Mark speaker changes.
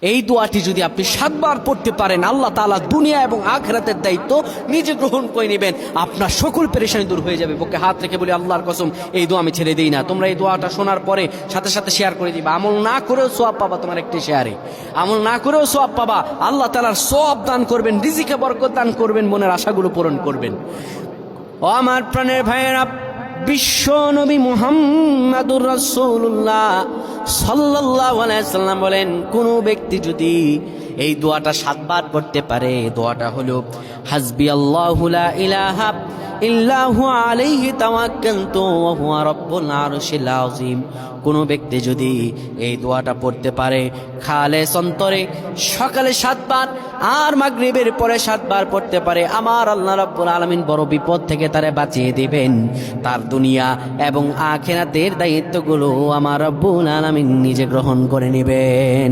Speaker 1: এই দোয়াটি যদি আপনি 7 বার পড়তে পারেন, আল্লাহ তাআলা দুনিয়া এবং আখিরাতের দায়িত্ব নিজে গ্রহণ করে নেবেন। আপনার সকল পেরেশানি দূর হয়ে যাবে। বুকে হাত রেখে বলি, আল্লাহর কসম এই দোয়া আমি ছেড়ে দিই না। তোমরা এই দোয়াটা শোনার পরে সাথে সাথে শেয়ার করে দিবা। আমল না করেও সওয়াব পাবা, তোমার একটি শেয়ারে আমল না করেও সওয়াব পাবা। আল্লাহ তাআলার সওয়াব দান করবেন, রিজিকে বরকত দান করবেন, মনের আশাগুলো পূরণ করবেন। ও আমার প্রাণের ভাইয়েরা, বিশ্ব নবী মুহাম্মাদুর রাসূলুল্লাহ সাল্লাল্লাহু আলাইহি সাল্লাম বলেন, কোন ব্যক্তি যদি এই দোয়াটা 7 বার পড়তে পারে, দোয়াটা হলো হাসবি আল্লাহু লা ইলাহা ইল্লাহু আলাইহি তাওয়াক্কালতু ওয়া হুয়া রাব্বুল আরশিল আযীম। কোন ব্যক্তি যদি এই দোয়াটা পড়তে পারে খালেস অন্তরে সকালে 7 বার আর মাগরিবের পরে 7 বার পড়তে পারে, আমার আল্লাহ রাব্বুল আলামিন বড় বিপদ থেকে তারে বাঁচিয়ে দিবেন। তার দুনিয়া এবং আখিরাতের দায়িত্বগুলো আমার রাব্বুল আলামিন নিজে গ্রহণ করে নেবেন।